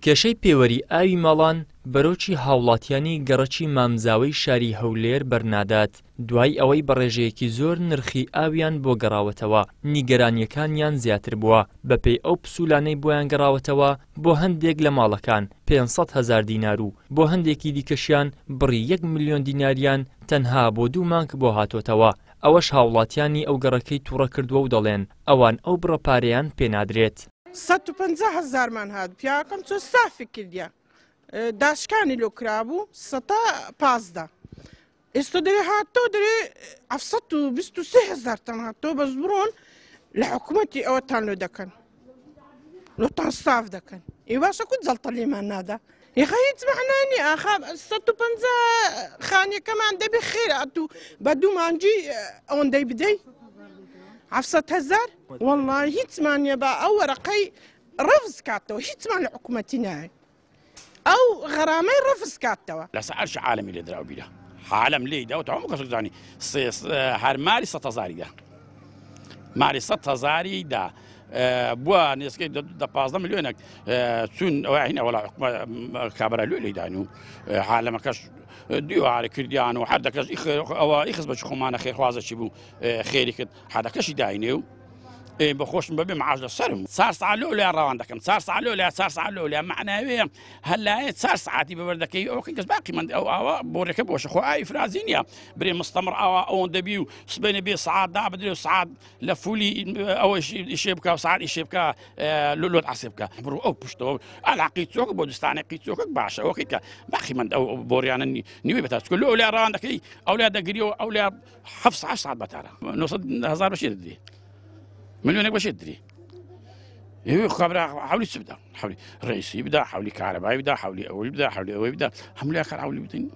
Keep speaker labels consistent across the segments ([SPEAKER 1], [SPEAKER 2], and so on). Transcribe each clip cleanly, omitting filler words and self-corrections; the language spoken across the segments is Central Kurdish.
[SPEAKER 1] کێشەی پێوەری ئاوی ماڵان بەرۆکی هاوڵاتیانی گەڕەکی مامزاوەی شاری هەولێر بەرنادات دوای ئەوەی بە ڕێژەیەکی زۆر نرخی ئاویان بۆ گەڕاوەتەوە نیگەرانیەکانیان زیاتر بووە بەپێی ئەو پسوولانەی بۆیان گەڕاوەتەوە بۆ هەندێک لە ماڵەکان 500,000 دینار و بۆ هەندێکی دیکەشیان بڕی 1 ملیۆن دیناریان تەنها بۆ 2 مانگ بۆ هاتۆتەوە ئەوەش هاوڵاتیانی ئەو گەڕەکەی تووڕە کردووە و دەڵێن ئەوان ئەو بڕەپارەیان پێنادرێت
[SPEAKER 2] 150,000 مان هات پیاکەم چۆ سافی کردیا داشکانی لۆ کرابوو 115 ئێستا دەرێ هاتەوە دەرێ 723,000 تان هاتەوە بەس بڕۆن لە حکوومەتی ئەوەتان لۆ دەکەن لۆتان ساف دەکەن ئێ باشە کو جەڵتە لێمان نادا ئێخە هیچ مەعنانی ئاخا 150 خانیەکەمان دەبێ خێر ئەتوو بە 2 مانگی ئەوەندەی بدەی 700,000 والله هیچمان نییە بە ئەو وەرەقەی ڕەفز کاتەوە هیچمان لە حکوومەتی نایە ئەو غەرامەی ڕەفز کاتەوە
[SPEAKER 3] لەسەر عەرشی عالەمی لێ دراوە بیرە عالەم لێی داوە هەموو کەسێک زانی هەر ماری 100,000 دا ماری 100,000 دا بووە نێسکەی 15 ملیۆنێک چون ئەوە هینە وەڵا کابرا لێ لێی دانی و عالەمەکەش دیوارە کردیان و هەردەکەش ئەوە ئیخز بەچ خۆمانە خێرخوازەکی بوو خێری کرد هەردەکەشی داینێ و بەخۆشم بەبێ معاش لەسەرم 4 ساعت لۆ لای ڕەوان دەکەم 4 ساعت لۆ لای 4 ساعت لۆ لای معناوەیە هەلایە 4 ساعتی بەبەردەکەی ئەوە کەس باقی من ئەو ئاوە بۆرەکە بۆشە خۆ ئاوی فرازی نییە برێ مستەمڕ ئاوە ئەوەندە بی و سبەینە بێ ساعت دابدرێ و ساعت لە فولی ئەوەی ئیشێ بکە و ساعت ئیشێ بکە لۆت عەسێ بکە بڕۆ ئەو پشتەوە ئەلاقی چۆک بۆ دستانێکی چۆکک باشە ئەوەکەی کە باقی من ئەو بۆریانە نیوەی بەتاچ لۆ لای ڕەوان دەکەی ئەو لای دەگریەوە ئەو لای 7 ساعت بەتارە 900,000 بەشێ دەدرێ مليونك باش يدري ايوه خبر حولي تبدا حولي رئيسي يبدا حولي كهرباء يبدا حولي اول يبدا حولي اول يبدا حملي اخر حولي يبدا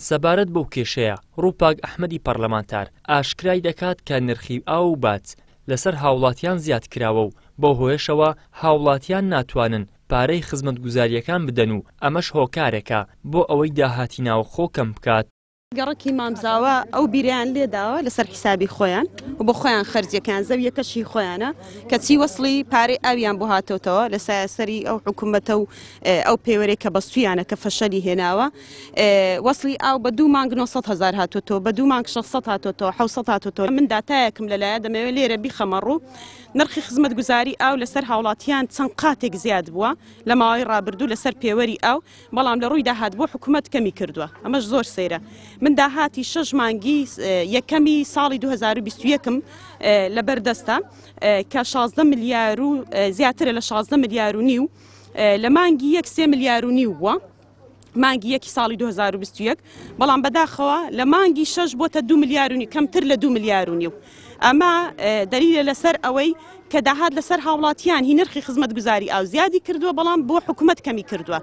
[SPEAKER 1] سەبارەت بەو کێشەیە ڕووپاک ئەحمەدی پەرلەمانتار ئاشکرای دەکات کە نرخی ئاو و بات لەسەر هاوڵاتیان زیاد کراوە و بۆ هۆیشەوە هاوڵاتیان ناتوانن پارەی خزمەتگوزاریەکان بدەن و ئەمەش هۆکارێکە بۆ ئەوەی داهاتی ناوخۆ کەم بکات
[SPEAKER 4] گەڕەکی مامزاوە ئەو بیریان لێداوە لەسەر حیسابی خۆیان و بۆ خۆیان خەرجەکان زەویەکەشی خۆیانە کەچی وەسڵی پارەی ئاویان بۆ هاتۆتەوە لە سایەسەری ئەو حکوومەتە و ئەو پێوەرێک کە بەستویانە کە فەشەلی هێناوە وەسڵی ئاو بە 2 مانگ 900,000 هاتۆتەوە بە 2 مانگ 600 هاتۆتەوە 700 هاتۆتەوە من داتایەکم لەلایە دەمەوێت لێرە بیخەمەڕوو نرخی خزمەتگوزاری ئاو لەسەر هاوڵاتیان چەند قاتێک زیاد بووە لە ماوەی ڕابردوو لەسەر پێوەری ئاو بەڵام لە ڕووی داهات بۆ حکوومەت کەمی کردووە ئەمەش زۆر سەیرە من داهاتی 6 مانگی یەکەمی ساڵی 2021م لەبەردەستە کە 16 ملیار و زیاترە لە 16 ملیار و نیو لە مانگی 3 ملیار و نیو بووە مانگی یەکی ساڵی 2021 بەڵام بەداخەوە لە مانگی 6 بۆتە 2 ملیار و نیو کەمتر لە 2 ملیار و نیو ئەمە دەلیلە لەسەر ئەوەی کە داهات لەسەر هاوڵاتیان هی نرخی خزمەتگوزاری ئاو زیادی کردووە بەڵام بۆ حکوومەت کەمی کردووە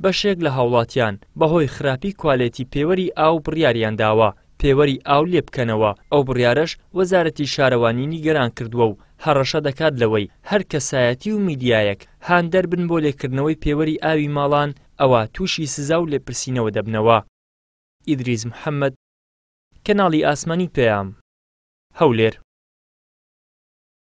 [SPEAKER 1] بەشێک لە هاوڵاتیان بەهۆی خراپی کوالێتی پێوەری ئاو بڕیاریان داوە پێوەری ئاو لێ بکەنەوە ئەو بڕیارەش وەزارەتی شارەوانی نیگەران کردووە و هەڕەشە دەکات لەوەی هەر کەسایەتی و میدیایەک هاندەر بن بۆ لێکردنەوەی پێوەری ئاوی ماڵان ئەوە تووشی سزا و لێپرسینەوە دەبنەوە. ئیدریس محەممەد، کەناڵی ئاسمانی پێام، هەولێر.